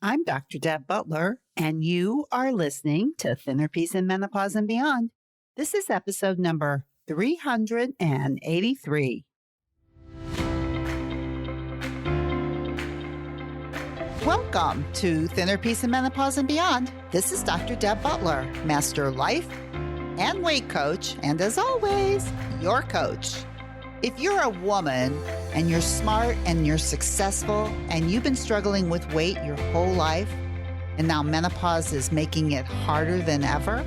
I'm Dr. Deb Butler, and you are listening to Thinner Peace in Menopause and Beyond. This is episode number 383. Welcome to Thinner Peace in Menopause and Beyond. This is Dr. Deb Butler, Master Life and Weight Coach, and as always, your coach. If you're a woman and you're smart and you're successful and you've been struggling with weight your whole life, and now menopause is making it harder than ever,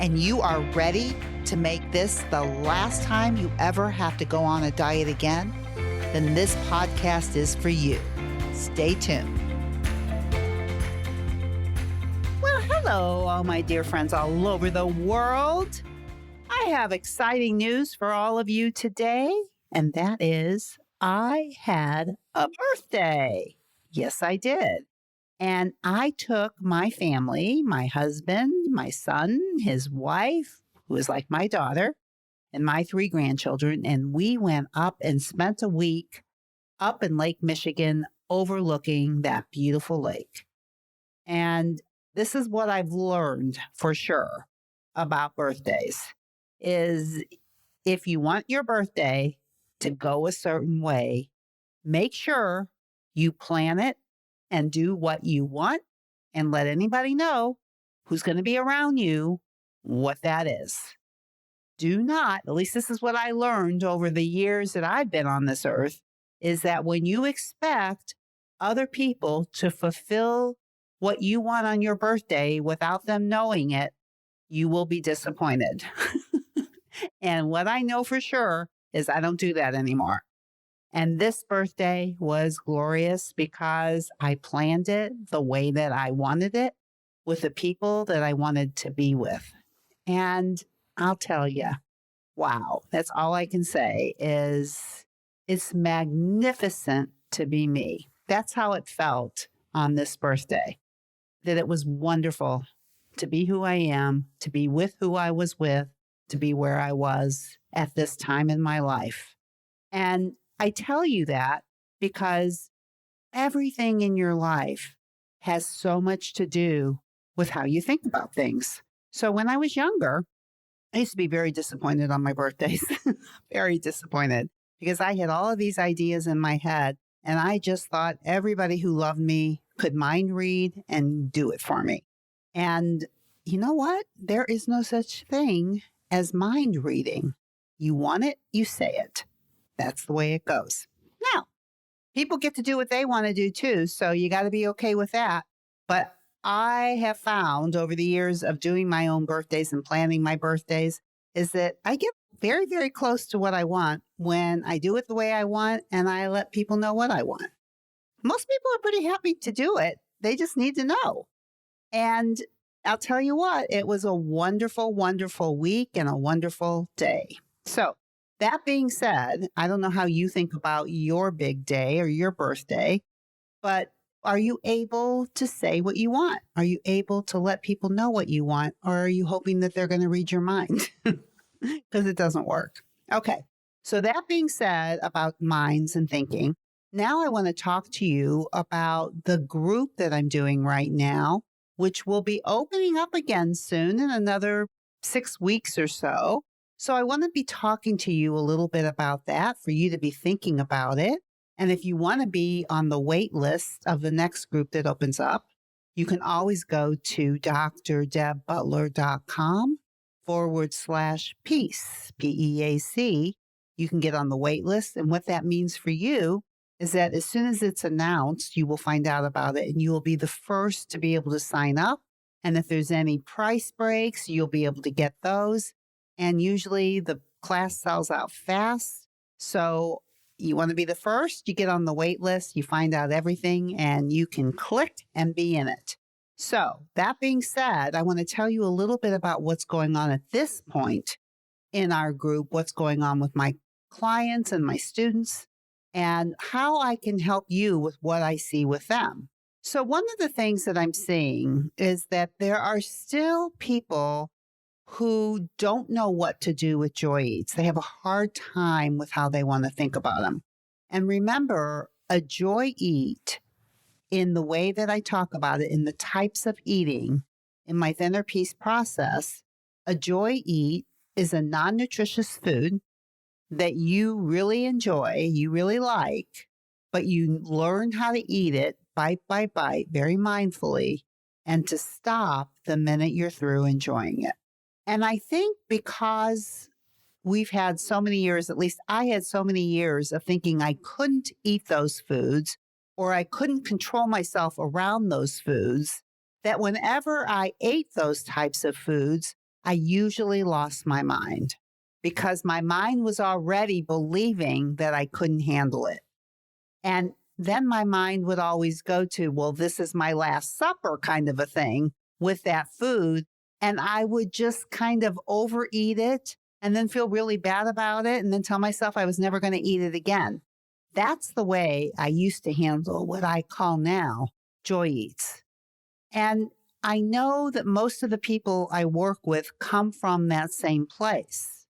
and you are ready to make this the last time you ever have to go on a diet again, then this podcast is for you. Stay tuned. Well, hello, all my dear friends all over the world. I have exciting news for all of you today, and that is I had a birthday. Yes, I did. And I took my family, my husband, my son, his wife, who is like my daughter, and my 3 grandchildren, and we went up and spent a week up in Lake Michigan overlooking that beautiful lake. And this is what I've learned for sure about birthdays. Is if you want your birthday to go a certain way, make sure you plan it and do what you want and let anybody know who's going to be around you what that is. Do not, at least this is what I learned over the years that I've been on this earth, is that when you expect other people to fulfill what you want on your birthday without them knowing it, you will be disappointed. And what I know for sure is I don't do that anymore. And this birthday was glorious because I planned it the way that I wanted it with the people that I wanted to be with. And I'll tell you, wow, that's all I can say is it's magnificent to be me. That's how it felt on this birthday, that it was wonderful to be who I am, to be with who I was with, to be where I was at this time in my life. And I tell you that because everything in your life has so much to do with how you think about things. So when I was younger, I used to be very disappointed on my birthdays, very disappointed, because I had all of these ideas in my head and I just thought everybody who loved me could mind read and do it for me. And you know what? There is no such thing as mind reading. You want it, you say it. That's the way it goes. Now, people get to do what they want to do too, so you got to be okay with that. But I have found over the years of doing my own birthdays and planning my birthdays is that I get very, very close to what I want when I do it the way I want and I let people know what I want. Most people are pretty happy to do it. They just need to know. And I'll tell you what, it was a wonderful, wonderful week and a wonderful day. So that being said, I don't know how you think about your big day or your birthday, but are you able to say what you want? Are you able to let people know what you want? Or are you hoping that they're going to read your mind? Because it doesn't work. Okay. So that being said about minds and thinking, now I want to talk to you about the group that I'm doing right now, which will be opening up again soon in another 6 weeks or so. So I want to be talking to you a little bit about that for you to be thinking about it. And if you want to be on the wait list of the next group that opens up, you can always go to drdebbutler.com/peace, P-E-A-C. You can get on the wait list. And what that means for you is that as soon as it's announced, you will find out about it and you will be the first to be able to sign up. And if there's any price breaks, you'll be able to get those. And usually the class sells out fast. So you want to be the first, you get on the wait list, you find out everything, and you can click and be in it. So that being said, I want to tell you a little bit about what's going on at this point in our group, what's going on with my clients and my students, and how I can help you with what I see with them. So one of the things that I'm seeing is that there are still people who don't know what to do with Joy Eats. They have a hard time with how they want to think about them. And remember, a Joy Eat in the way that I talk about it, in the types of eating, in my Thinner Peace process, a joy eat is a non-nutritious food that you really enjoy, you really like, but you learn how to eat it bite by bite, very mindfully, and to stop the minute you're through enjoying it. And I think because we've had so many years, at least I had so many years of thinking I couldn't eat those foods or I couldn't control myself around those foods, that whenever I ate those types of foods, I usually lost my mind because my mind was already believing that I couldn't handle it. And then my mind would always go to, well, this is my last supper kind of a thing with that food. And I would just kind of overeat it and then feel really bad about it and then tell myself I was never going to eat it again. That's the way I used to handle what I call now joy eats. And I know that most of the people I work with come from that same place.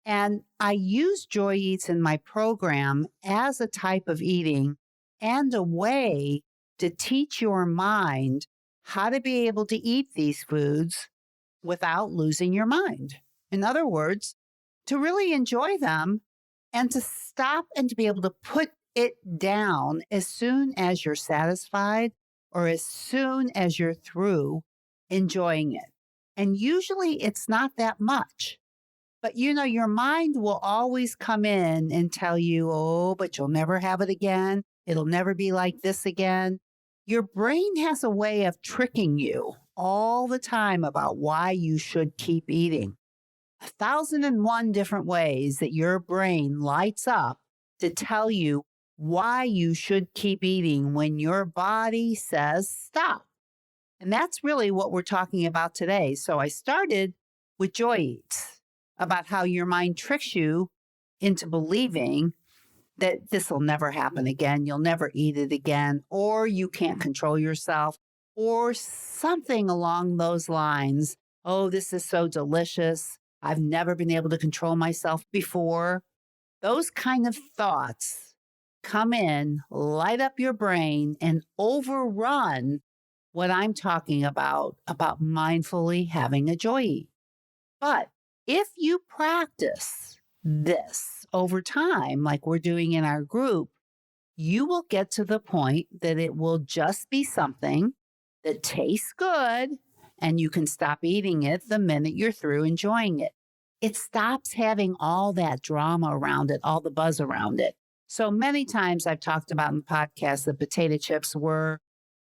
And I use joy eats in my program as a type of eating and a way to teach your mind how to be able to eat these foods without losing your mind. In other words, to really enjoy them and to stop and to be able to put it down as soon as you're satisfied or as soon as you're through enjoying it. And usually it's not that much. But your mind will always come in and tell you, oh, but you'll never have it again. It'll never be like this again. Your brain has a way of tricking you all the time about why you should keep eating. 1,001 different ways that your brain lights up to tell you why you should keep eating when your body says stop. And that's really what we're talking about today. So I started with joy eats, about how your mind tricks you into believing that this will never happen again. You'll never eat it again, or you can't control yourself, or something along those lines. Oh, this is so delicious. I've never been able to control myself before. Those kind of thoughts come in, light up your brain, and overrun what I'm talking about mindfully having a joy eat. But if you practice this over time, like we're doing in our group, you will get to the point that it will just be something that tastes good and you can stop eating it the minute you're through enjoying it. It stops having all that drama around it, all the buzz around it. So many times I've talked about in the podcast that potato chips were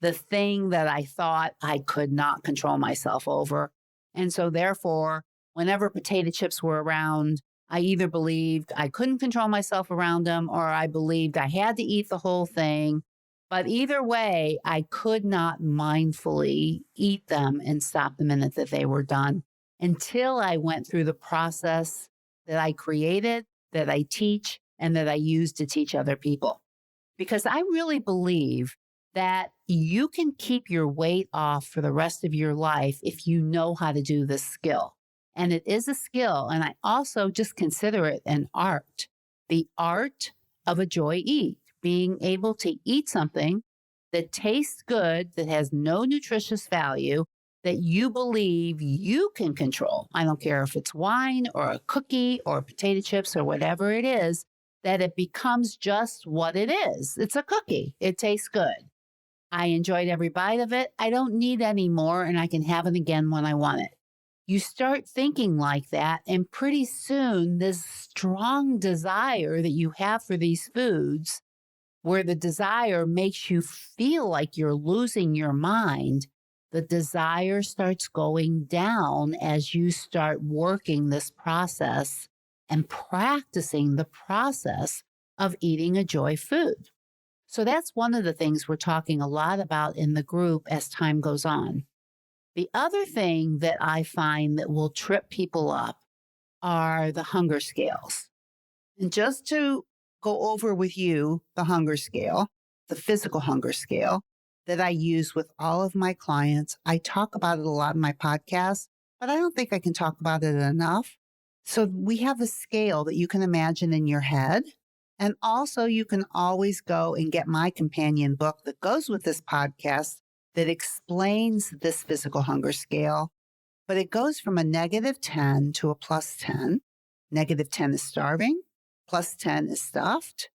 the thing that I thought I could not control myself over. And so therefore, whenever potato chips were around, I either believed I couldn't control myself around them or I believed I had to eat the whole thing. But either way, I could not mindfully eat them and stop the minute that they were done until I went through the process that I created, that I teach, and that I use to teach other people. Because I really believe that you can keep your weight off for the rest of your life if you know how to do this skill. And it is a skill. And I also just consider it an art, the art of a joy eat, being able to eat something that tastes good, that has no nutritious value, that you believe you can control. I don't care if it's wine or a cookie or potato chips or whatever it is, that it becomes just what it is. It's a cookie. It tastes good. I enjoyed every bite of it. I don't need any more, and I can have it again when I want it. You start thinking like that, and pretty soon this strong desire that you have for these foods, where the desire makes you feel like you're losing your mind, the desire starts going down as you start working this process and practicing the process of eating a joy food. So that's one of the things we're talking a lot about in the group as time goes on. The other thing that I find that will trip people up are the hunger scales. And just to go over with you the hunger scale, the physical hunger scale that I use with all of my clients, I talk about it a lot in my podcast, but I don't think I can talk about it enough. So we have a scale that you can imagine in your head. And also, you can always go and get my companion book that goes with this podcast that explains this physical hunger scale. But it goes from a -10 to a +10. -10 is starving, +10 is stuffed,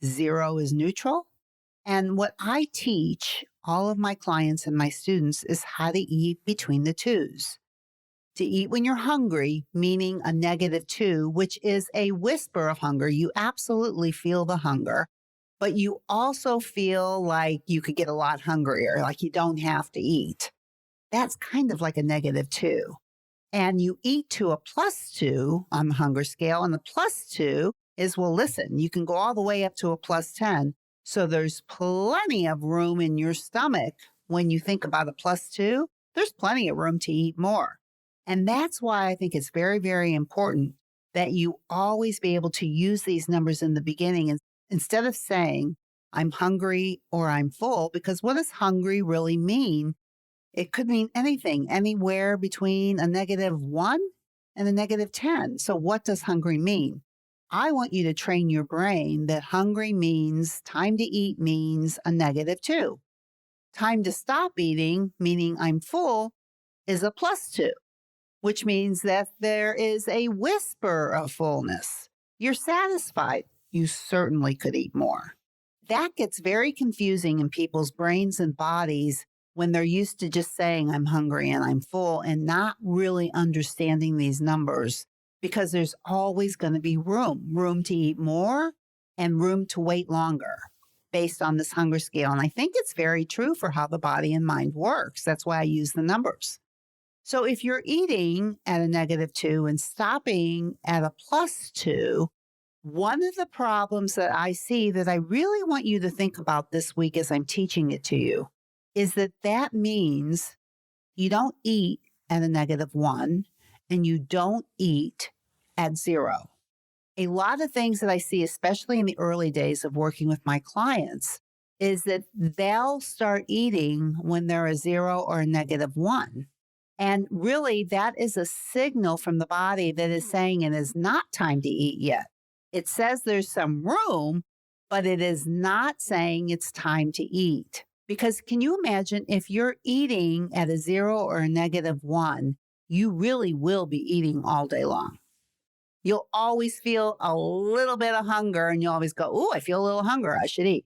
0 is neutral. And what I teach all of my clients and my students is how to eat between the twos. To eat when you're hungry, meaning a -2, which is a whisper of hunger. You absolutely feel the hunger, but you also feel like you could get a lot hungrier, like you don't have to eat. That's kind of like a -2. And you eat to a +2 on the hunger scale. And the +2 is, well, listen, you can go all the way up to a +10. So there's plenty of room in your stomach when you think about a +2. There's plenty of room to eat more. And that's why I think it's very, very important that you always be able to use these numbers in the beginning instead of saying, I'm hungry or I'm full, because what does hungry really mean? It could mean anything, anywhere between a -1 and a -10. So what does hungry mean? I want you to train your brain that hungry means time to eat means a -2. Time to stop eating, meaning I'm full, is a +2, which means that there is a whisper of fullness. You're satisfied. You certainly could eat more. That gets very confusing in people's brains and bodies when they're used to just saying, I'm hungry and I'm full, and not really understanding these numbers, because there's always going to be room to eat more and room to wait longer based on this hunger scale. And I think it's very true for how the body and mind works. That's why I use the numbers. So if you're eating at a -2 and stopping at a +2, one of the problems that I see that I really want you to think about this week as I'm teaching it to you is that means you don't eat at a -1 and you don't eat at 0. A lot of things that I see, especially in the early days of working with my clients, is that they'll start eating when they're a 0 or a -1. And really, that is a signal from the body that is saying it is not time to eat yet. It says there's some room, but it is not saying it's time to eat. Because can you imagine if you're eating at a 0 or a -1, you really will be eating all day long. You'll always feel a little bit of hunger and you'll always go, oh, I feel a little hunger. I should eat.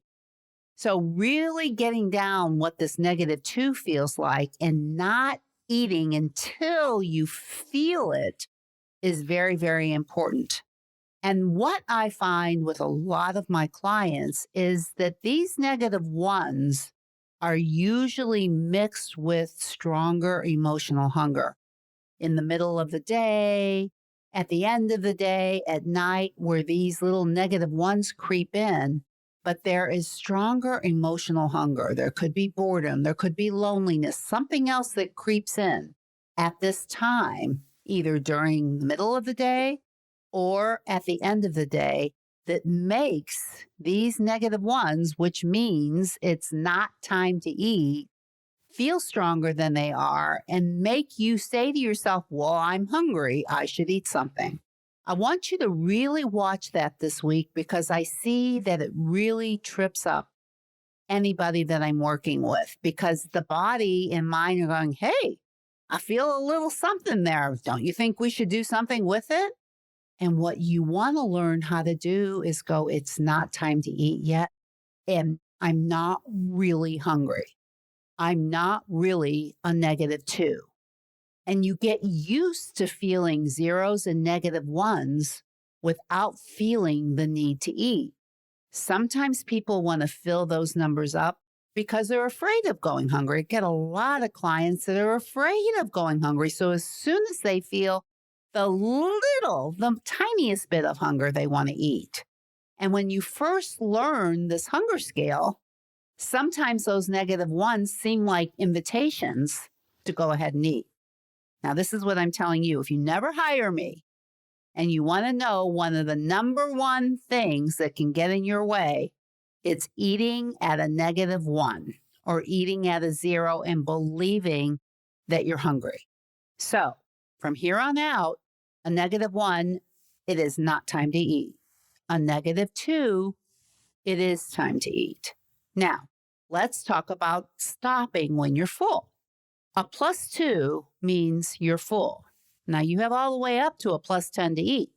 So really getting down what this -2 feels like and not eating until you feel it is very, very important. And what I find with a lot of my clients is that these -1s are usually mixed with stronger emotional hunger in the middle of the day, at the end of the day, at night, where these little -1s creep in. But there is stronger emotional hunger. There could be boredom. There could be loneliness, something else that creeps in at this time, either during the middle of the day or at the end of the day, that makes these -1s, which means it's not time to eat, feel stronger than they are and make you say to yourself, well, I'm hungry. I should eat something. I want you to really watch that this week because I see that it really trips up anybody that I'm working with, because the body and mind are going, hey, I feel a little something there. Don't you think we should do something with it? And what you want to learn how to do is go, it's not time to eat yet. And I'm not really hungry. I'm not really a -2. And you get used to feeling 0s and -1s without feeling the need to eat. Sometimes people want to fill those numbers up because they're afraid of going hungry. I get a lot of clients that are afraid of going hungry. So as soon as they feel the tiniest bit of hunger, they want to eat. And when you first learn this hunger scale, sometimes those -1s seem like invitations to go ahead and eat. Now, this is what I'm telling you. If you never hire me and you want to know one of the number one things that can get in your way, it's eating at a -1 or eating at a 0 and believing that you're hungry. So from here on out, a -1, it is not time to eat. a -2, it is time to eat. Now, let's talk about stopping when you're full. A +2 means you're full. Now, you have all the way up to a +10 to eat,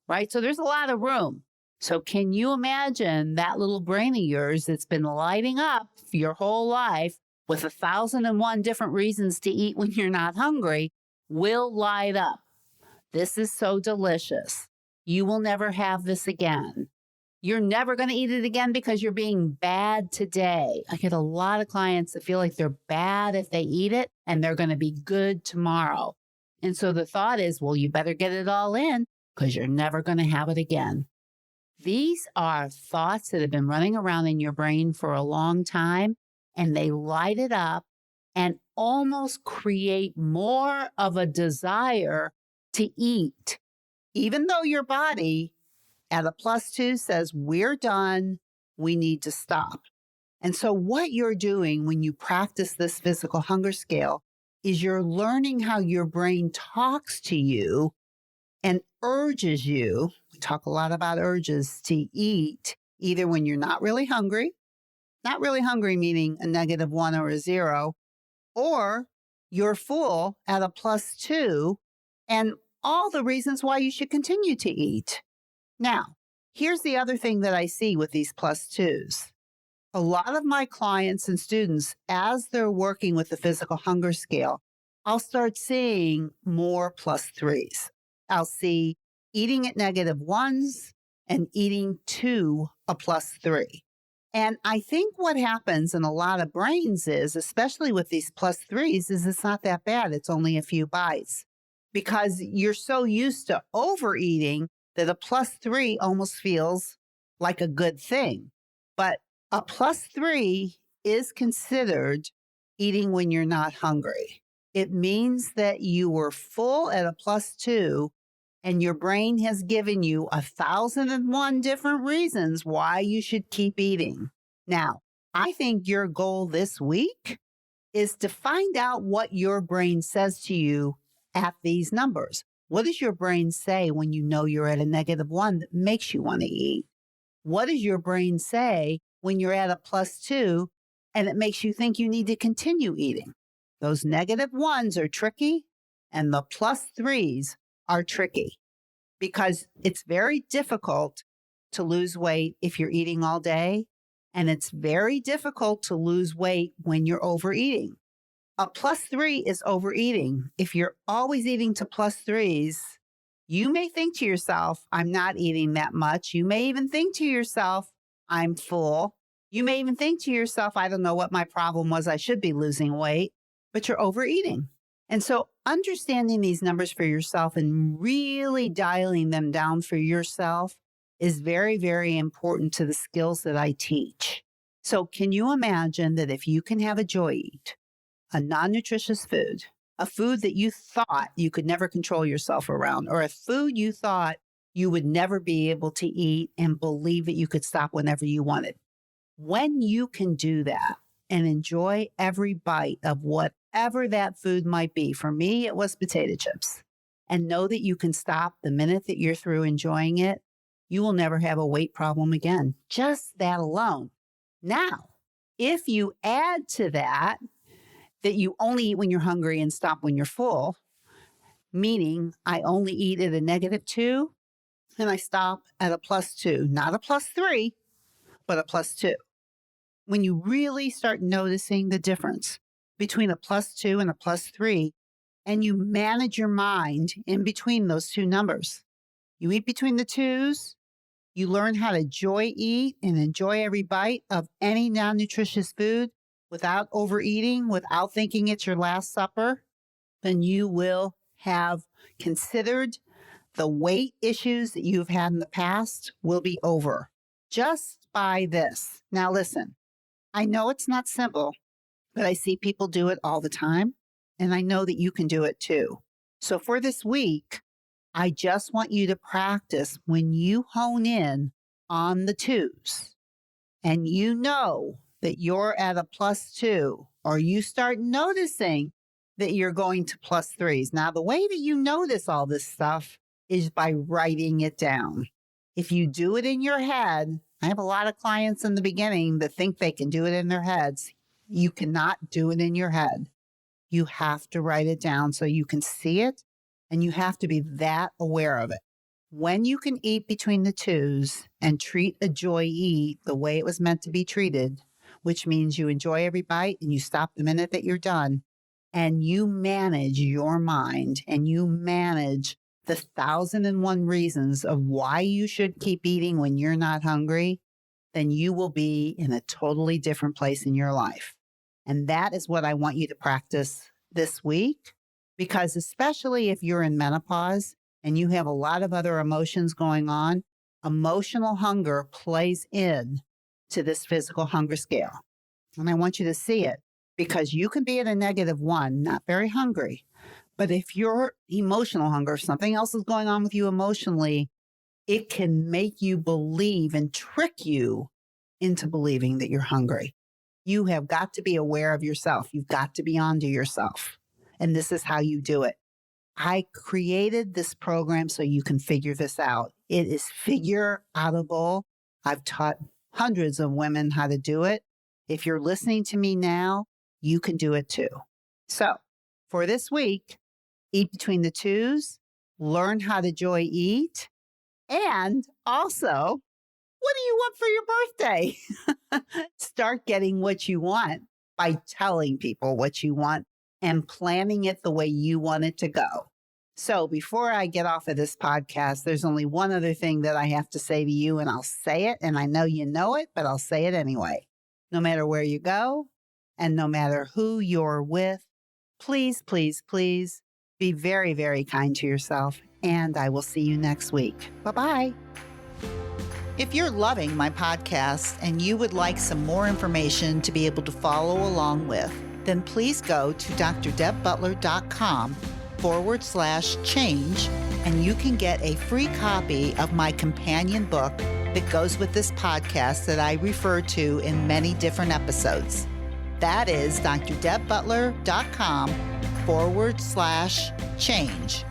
right? So there's a lot of room. So can you imagine that little brain of yours that's been lighting up for your whole life with 1,001 different reasons to eat when you're not hungry will light up? This is so delicious. You will never have this again. You're never going to eat it again because you're being bad today. I get a lot of clients that feel like they're bad if they eat it and they're going to be good tomorrow. And so the thought is, well, you better get it all in because you're never going to have it again. These are thoughts that have been running around in your brain for a long time, and they light it up and almost create more of a desire to eat, even though your body at a +2 says, we're done, we need to stop. And so what you're doing when you practice this physical hunger scale is you're learning how your brain talks to you and urges you. We talk a lot about urges to eat, either when you're not really hungry meaning a -1 or a 0, or you're full at a +2, and all the reasons why you should continue to eat. Now, here's the other thing that I see with these +2s. A lot of my clients and students, as they're working with the physical hunger scale, I'll start seeing more +3s. I'll see eating at -1s and eating to a +3. And I think what happens in a lot of brains is, especially with these +3s, is it's not that bad. It's only a few bites because you're so used to overeating that a +3 almost feels like a good thing. But a +3 is considered eating when you're not hungry. It means that you were full at a +2 and your brain has given you 1,001 different reasons why you should keep eating. Now, I think your goal this week is to find out what your brain says to you at these numbers. What does your brain say when you know you're at a -1 that makes you want to eat? What does your brain say when you're at a +2 and it makes you think you need to continue eating? Those -1s are tricky and the +3s are tricky because it's very difficult to lose weight if you're eating all day, and it's very difficult to lose weight when you're overeating. A +3 is overeating. If you're always eating to +3s, you may think to yourself, I'm not eating that much. You may even think to yourself, I'm full. You may even think to yourself, I don't know what my problem was. I should be losing weight, but you're overeating. And so understanding these numbers for yourself and really dialing them down for yourself is very, very important to the skills that I teach. So can you imagine that if you can have a joy eat, a non-nutritious food, a food that you thought you could never control yourself around, or a food you thought you would never be able to eat and believe that you could stop whenever you wanted. When you can do that and enjoy every bite of whatever that food might be, for me, it was potato chips, and know that you can stop the minute that you're through enjoying it, you will never have a weight problem again. Just that alone. Now, if you add to that you only eat when you're hungry and stop when you're full, meaning I only eat at a -2 and I stop at a +2, not a +3, but a +2. When you really start noticing the difference between a +2 and a +3, and you manage your mind in between those two numbers, you eat between the 2s, you learn how to joy eat and enjoy every bite of any non-nutritious food without overeating, without thinking it's your last supper, then you will have considered the weight issues that you've had in the past will be over just by this. Now, listen, I know it's not simple, but I see people do it all the time, and I know that you can do it too. So for this week, I just want you to practice when you hone in on the 2s and you know that you're at a +2, or you start noticing that you're going to +3s. Now, the way that you notice all this stuff is by writing it down. If you do it in your head, I have a lot of clients in the beginning that think they can do it in their heads. You cannot do it in your head. You have to write it down so you can see it, and you have to be that aware of it. When you can eat between the twos and treat a joy eat the way it was meant to be treated, which means you enjoy every bite and you stop the minute that you're done, and you manage your mind and you manage the 1,001 reasons of why you should keep eating when you're not hungry, then you will be in a totally different place in your life. And that is what I want you to practice this week, because especially if you're in menopause and you have a lot of other emotions going on, emotional hunger plays in to this physical hunger scale. And I want you to see it, because you can be at a -1, not very hungry. But if you're emotional hunger, if something else is going on with you emotionally, it can make you believe and trick you into believing that you're hungry. You have got to be aware of yourself. You've got to be onto yourself. And this is how you do it. I created this program so you can figure this out. It is figure-outable. I've taught hundreds of women how to do it. If you're listening to me now, you can do it too. So for this week, eat between the twos, learn how to joy eat, and also, what do you want for your birthday? Start getting what you want by telling people what you want and planning it the way you want it to go. So before I get off of this podcast, there's only one other thing that I have to say to you, and I'll say it, and I know you know it, but I'll say it anyway. No matter where you go and no matter who you're with, please, please, please be very, very kind to yourself, and I will see you next week. Bye-bye. If you're loving my podcast and you would like some more information to be able to follow along with, then please go to drdebbutler.com/change, and you can get a free copy of my companion book that goes with this podcast that I refer to in many different episodes. That is drdebbutler.com/change, CHANGE.